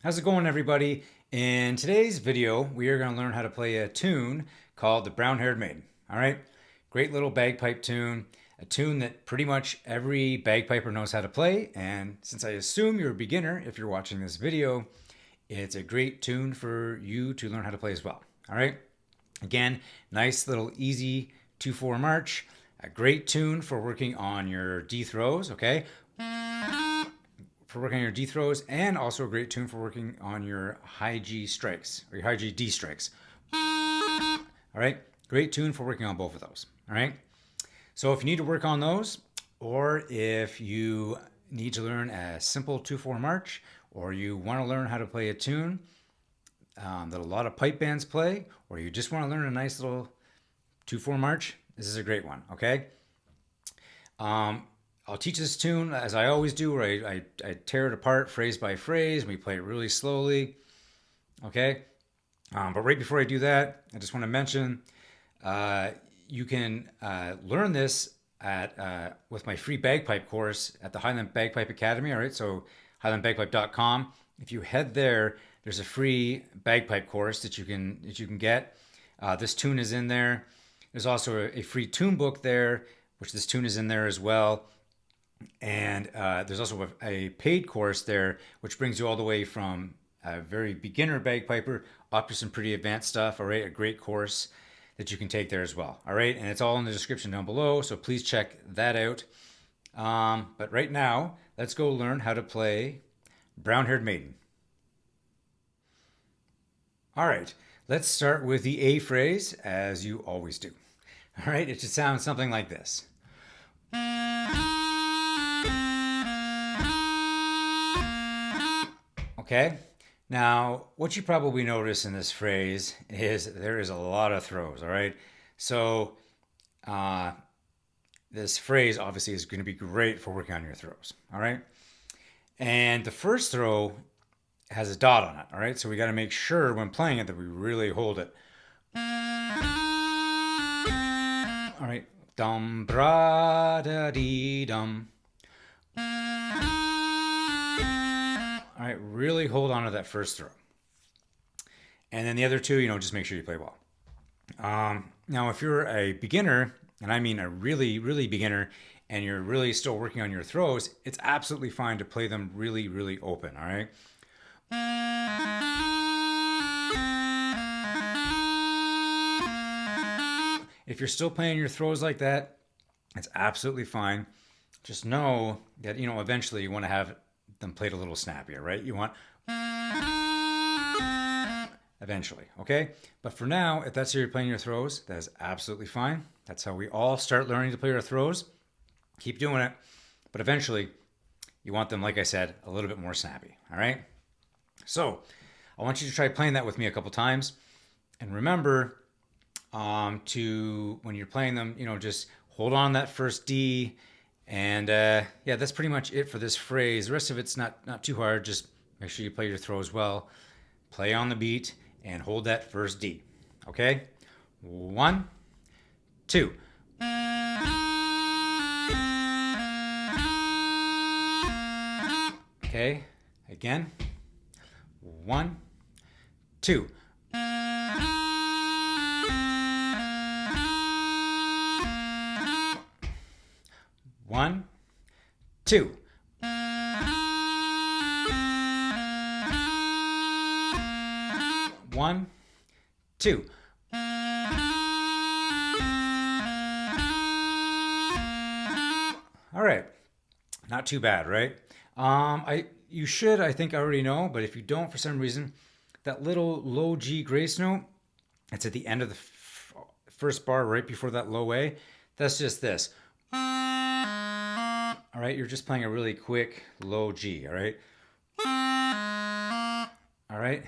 How's it going, everybody? In today's video, we are going to learn how to play a tune called the Brown Haired Maiden. All right, great little bagpipe tune, a tune that pretty much every bagpiper knows how to play. And since I assume you're a beginner, if you're watching this video, it's a great tune for you to learn how to play as well. All right, again, nice little easy 2/4 march, a great tune for working on your D throws. Okay, for working on your D throws, and also a great tune for working on your high G strikes or your high G D strikes. All right, great tune for working on both of those. All right, so if you need to work on those, or if you need to learn a simple 2/4 march, or you want to learn how to play a tune that a lot of pipe bands play, or you just want to learn a nice little 2/4 march, this is a great one. Okay. I'll teach this tune as I always do, where I tear it apart phrase by phrase. We play it really slowly. Okay. But right before I do that, I just want to mention you can learn this at with my free bagpipe course at the Highland Bagpipe Academy. All right. So highlandbagpipe.com. If you head there, there's a free bagpipe course that you can get. This tune is in there. There's also a free tune book there, which this tune is in there as well. And there's also a paid course there, which brings you all the way from a very beginner bagpiper up to some pretty advanced stuff. All right, a great course that you can take there as well. All right, and it's all in the description down below, so please check that out. But right now, let's go learn how to play Brown Haired Maiden. All right, let's start with the A phrase, as you always do. All right, it should sound something like this. Okay, now what you probably notice in this phrase is there is a lot of throws. All right, so uh, this phrase obviously is going to be great for working on your throws. All right, and the first throw has a dot on it. All right, so we got to make sure when playing it that we really hold it. All right, dum bra da dee dum. All right, really hold on to that first throw. And then the other two, just make sure you play well. Now, if you're a beginner, and I mean a really, really beginner, and you're really still working on your throws, it's absolutely fine to play them really, really open, all right? If you're still playing your throws like that, it's absolutely fine. Just know that, eventually you want to have them played a little snappier, right? You want eventually, okay? But for now, if that's how you're playing your throws, that is absolutely fine. That's how we all start learning to play our throws. Keep doing it. But eventually, you want them, like I said, a little bit more snappy, all right? So I want you to try playing that with me a couple times. And remember to, when you're playing them, just hold on that first D. And yeah, that's pretty much it for this phrase. The rest of it's not too hard. Just make sure you play your throws well, play on the beat, and hold that first D. Okay? 1, 2. Okay, again. 1, 2. 1, 2. One, two. All right, not too bad, right? You should, I think, already know, but if you don't for some reason, that little low G grace note, it's at the end of the first bar, right before that low A. That's just this. All right, you're just playing a really quick low G, all right? All right?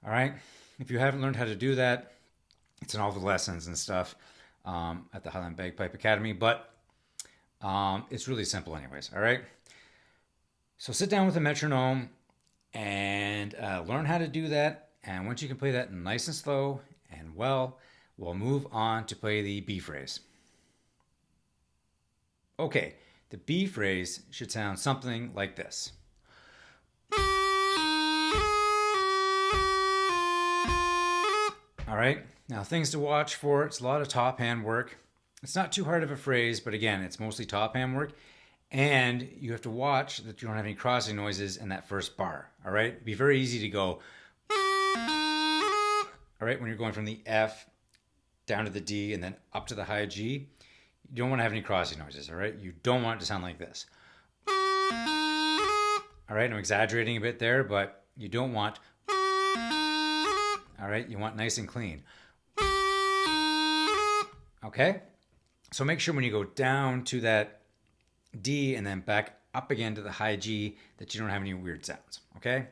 All right? If you haven't learned how to do that, it's in all the lessons and stuff at the Highland Bagpipe Academy, but it's really simple anyways, all right? So sit down with a metronome and learn how to do that. And once you can play that nice and slow and well, we'll move on to play the B phrase. Okay, The B phrase should sound something like this. All right, now things to watch for. It's a lot of top hand work. It's not too hard of a phrase, but again, it's mostly top hand work. And you have to watch that you don't have any crossing noises in that first bar. All right, it'd be very easy to go. All right, when you're going from the F down to the D and then up to the high G, you don't want to have any crossing noises. All right, you don't want it to sound like this. All right, I'm exaggerating a bit there, but you don't want. All right, you want nice and clean. Okay, so make sure when you go down to that D and then back up again to the high G that you don't have any weird sounds. Okay,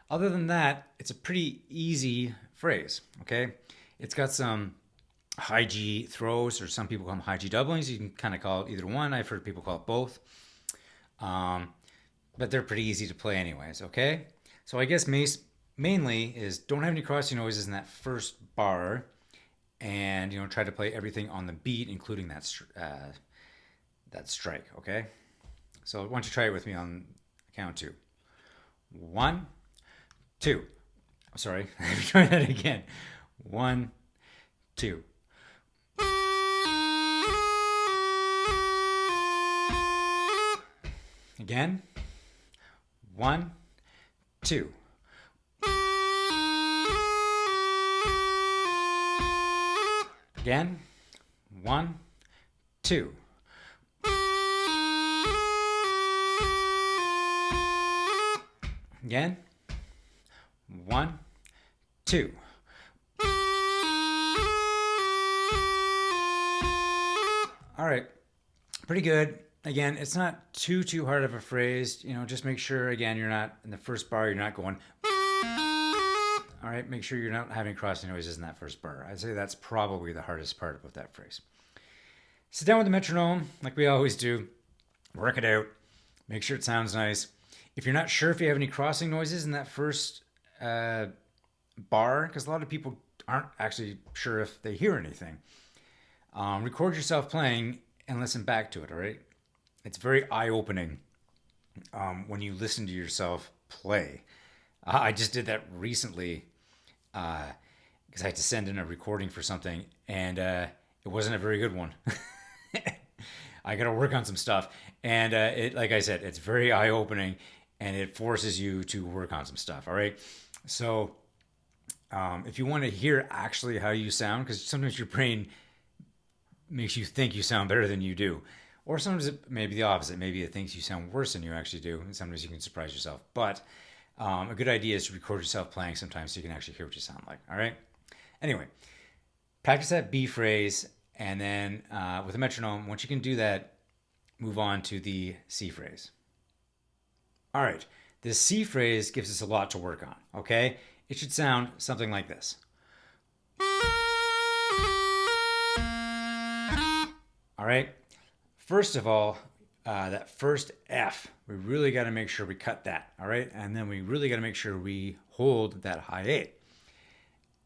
other than that, it's a pretty easy phrase. Okay, it's got some high G throws, or some people call them high G doublings. You can kind of call it either one. I've heard people call it both, but they're pretty easy to play anyways. Okay, so I guess mainly is don't have any crossing noises in that first bar, and try to play everything on the beat, including that strike. Okay, so why don't you try it with me on count 2. 1, 2. Sorry, let me try that again. 1, 2. Again. 1, 2. Again. 1, 2. Again. 1, 2. All right, pretty good. Again, it's not too hard of a phrase. Just make sure, again, you're not in the first bar, you're not going. All right, make sure you're not having crossing noises in that first bar. I'd say that's probably the hardest part about that phrase. Sit down with the metronome, like we always do. Work it out. Make sure it sounds nice. If you're not sure if you have any crossing noises in that first bar, because a lot of people aren't actually sure if they hear anything, record yourself playing and listen back to it, all right? It's very eye-opening when you listen to yourself play. I just did that recently because I had to send in a recording for something, and it wasn't a very good one. I got to work on some stuff, and like I said, it's very eye-opening, and it forces you to work on some stuff, all right? So if you want to hear actually how you sound, because sometimes your brain makes you think you sound better than you do, or sometimes it may be the opposite. Maybe it thinks you sound worse than you actually do, and sometimes you can surprise yourself. But a good idea is to record yourself playing sometimes so you can actually hear what you sound like, all right? Anyway, practice that B phrase, and then with a metronome, once you can do that, move on to the C phrase. All right, this C phrase gives us a lot to work on, okay? It should sound something like this. All right, first of all, that first F, we really got to make sure we cut that, all right? And then we really got to make sure we hold that high A.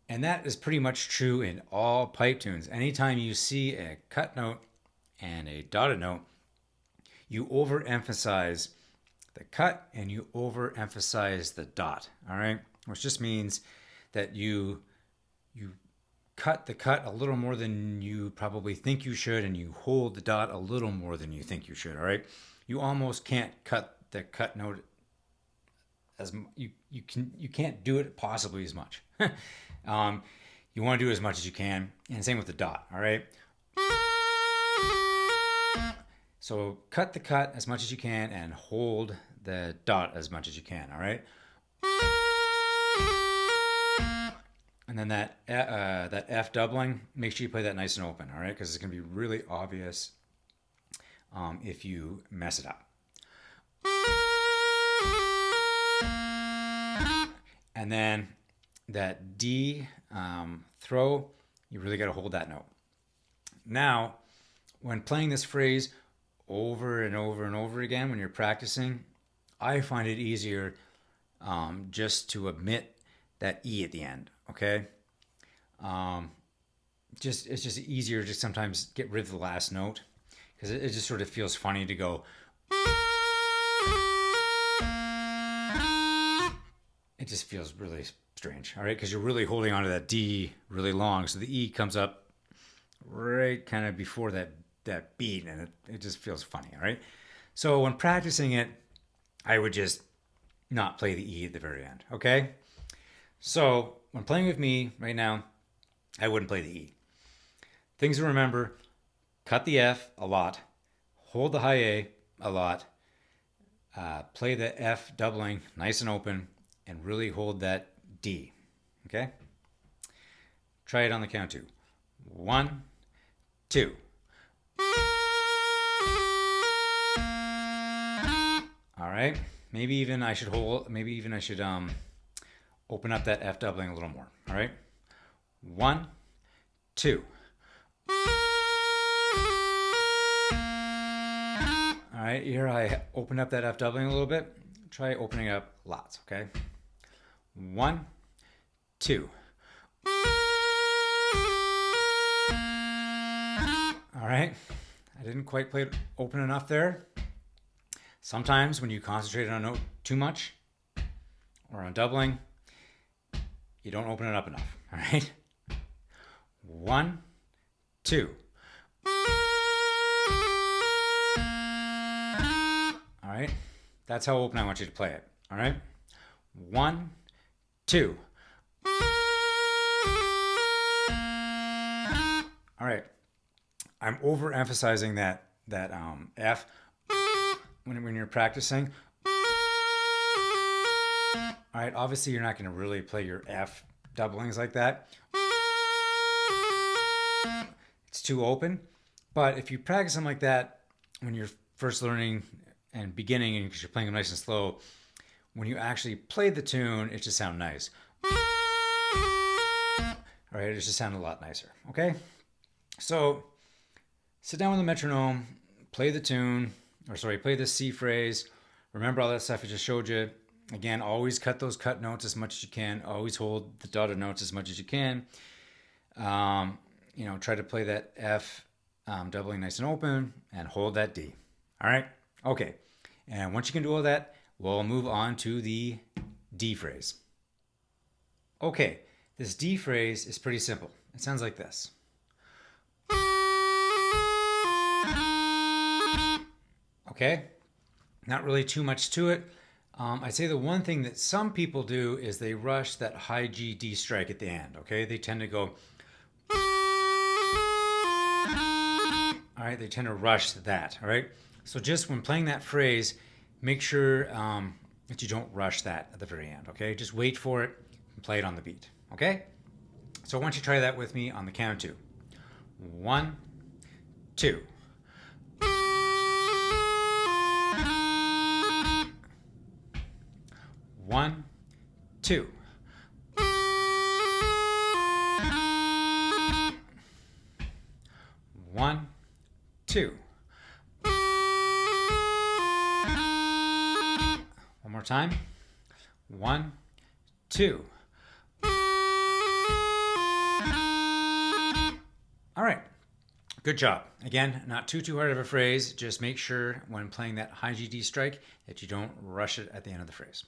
And that is pretty much true in all pipe tunes. Anytime you see a cut note and a dotted note, you overemphasize the cut and you overemphasize the dot, all right? Which just means that you cut the cut a little more than you probably think you should, and you hold the dot a little more than you think you should, all right? You almost can't cut the cut note as you can't do it possibly as much. You want to do as much as you can, and same with the dot, all right? So cut the cut as much as you can and hold the dot as much as you can, all right? And then that F doubling, make sure you play that nice and open, all right? Because it's going to be really obvious if you mess it up. And then that D throw, you really got to hold that note. Now, when playing this phrase over and over and over again, when you're practicing, I find it easier just to omit that E at the end, okay? It's just easier to sometimes get rid of the last note, because it just sort of feels funny to go. It just feels really strange, all right? Because you're really holding onto that D really long, so the E comes up right kind of before that beat, and it just feels funny, all right? So when practicing it, I would just not play the E at the very end, okay? So when playing with me right now, I wouldn't play the E. Things to remember: cut the F a lot, hold the high A a lot, play the F doubling nice and open, and really hold that D, okay? Try it on the count 2. 1, 2. All right, maybe even I should open up that F doubling a little more, all right? 1, 2. All right, here I open up that F doubling a little bit. Try opening up lots, okay? 1, 2. All right, I didn't quite play it open enough there. Sometimes when you concentrate on a note too much or on doubling, you don't open it up enough, all right? 1, 2. All right, that's how open I want you to play it, all right? 1, 2. All right, I'm overemphasizing that F when you're practicing. All right, obviously you're not going to really play your F doublings like that. It's too open. But if you practice them like that when you're first learning and beginning, and because you're playing them nice and slow, when you actually play the tune, it just sounds nice. All right, it just sounds a lot nicer, okay? So sit down with the metronome, play the tune, play the C phrase. Remember all that stuff I just showed you. Again, always cut those cut notes as much as you can. Always hold the dotted notes as much as you can. Try to play that F doubling nice and open, and hold that D. All right? Okay. And once you can do all that, we'll move on to the D phrase. Okay, this D phrase is pretty simple. It sounds like this. Okay, not really too much to it. I'd say the one thing that some people do is they rush that high G D strike at the end. Okay, they tend to go. All right, they tend to rush that. All right, so just when playing that phrase, make sure that you don't rush that at the very end. Okay, just wait for it and play it on the beat. Okay, so I want you to try that with me on the count 2. 1, 2. 1, 2. 1, 2. One more time. 1, 2. All right. Good job. Again, not too hard of a phrase. Just make sure when playing that high G D strike that you don't rush it at the end of the phrase.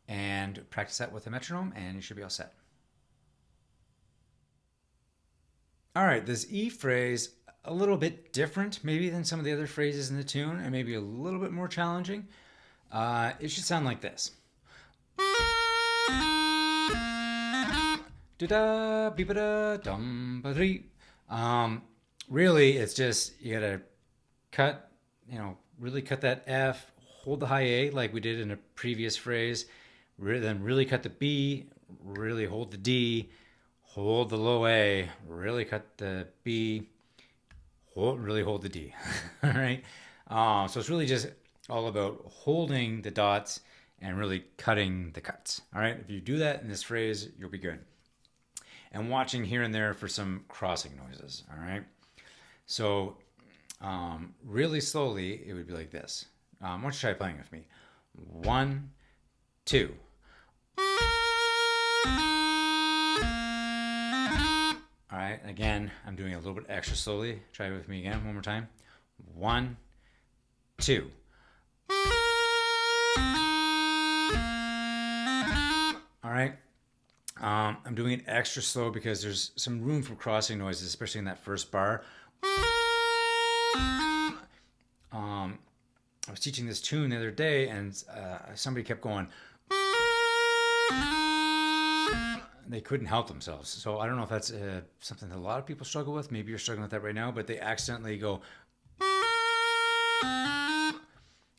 And practice that with a metronome, and you should be all set. All right, this E phrase, a little bit different maybe than some of the other phrases in the tune, and maybe a little bit more challenging. It should sound like this. Da-da, beep-a-da, dum-ba-dee. Really, it's just, you gotta cut, really cut that F, hold the high A like we did in a previous phrase, then really cut the B, really hold the D, hold the low A, really cut the B, really hold the D. All right. So it's really just all about holding the dots and really cutting the cuts. All right. If you do that in this phrase, you'll be good. And watching here and there for some crossing noises. All right. So really slowly, it would be like this. Why don't you try playing with me? 1, 2. All right, again, I'm doing a little bit extra slowly. Try it with me again, one more time. 1, 2. All right. I'm doing it extra slow because there's some room for crossing noises, especially in that first bar. I was teaching this tune the other day, and somebody kept going. They couldn't help themselves. So I don't know if that's something that a lot of people struggle with. Maybe you're struggling with that right now, but they accidentally go.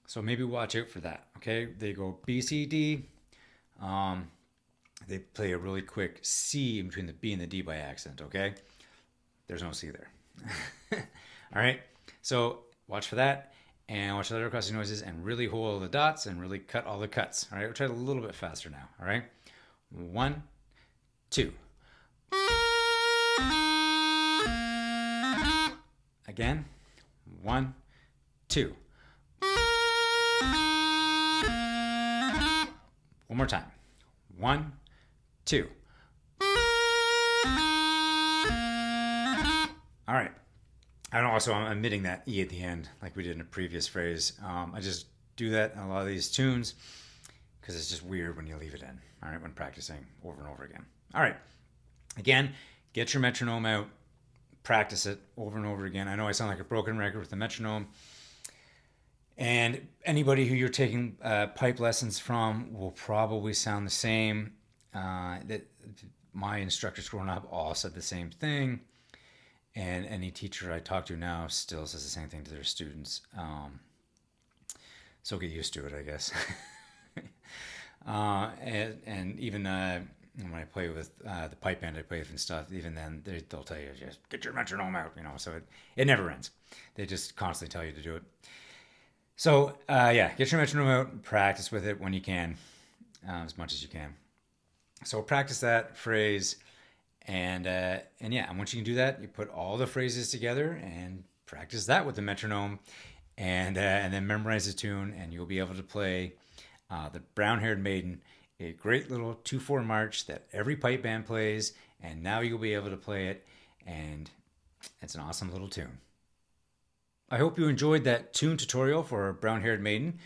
So maybe watch out for that. Okay, they go B, C, D. They play a really quick C in between the B and the D by accident. Okay, there's no C there. All right, so watch for that. And watch the other crossing noises and really hold all the dots and really cut all the cuts. All right, we'll try it a little bit faster now. All right, 1, 2. Again, 1, 2. One more time. 1, 2. All right. And also, I'm omitting that E at the end like we did in a previous phrase. I just do that in a lot of these tunes because it's just weird when you leave it in, all right, when practicing over and over again. All right. Again, get your metronome out, practice it over and over again. I know I sound like a broken record with the metronome. And anybody who you're taking pipe lessons from will probably sound the same. That my instructors growing up all said the same thing. And any teacher I talk to now still says the same thing to their students. So get used to it, I guess. And even when I play with the pipe band I play with and stuff, even then they'll tell you, just get your metronome out, so it never ends. They just constantly tell you to do it. So yeah, get your metronome out, practice with it when you can, as much as you can. So practice that phrase. And yeah, and once you can do that, you put all the phrases together and practice that with the metronome, and then memorize the tune, and you'll be able to play the Brown Haired Maiden, a great little 2/4 march that every pipe band plays, and now you'll be able to play it, and it's an awesome little tune. I hope you enjoyed that tune tutorial for Brown Haired Maiden.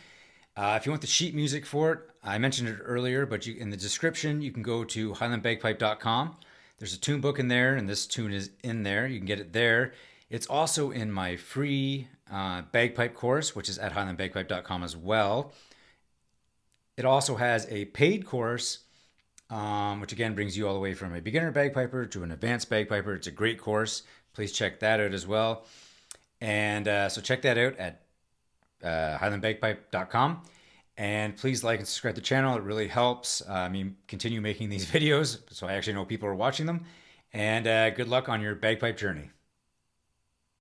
If you want the sheet music for it, I mentioned it earlier, but in the description, you can go to highlandbagpipe.com. There's a tune book in there, and this tune is in there. You can get it there. It's also in my free bagpipe course, which is at highlandbagpipe.com as well. It also has a paid course, which again brings you all the way from a beginner bagpiper to an advanced bagpiper. It's a great course. Please check that out as well. And so check that out at highlandbagpipe.com. And please like and subscribe to the channel. It really helps me continue making these videos so I actually know people are watching them. And good luck on your bagpipe journey.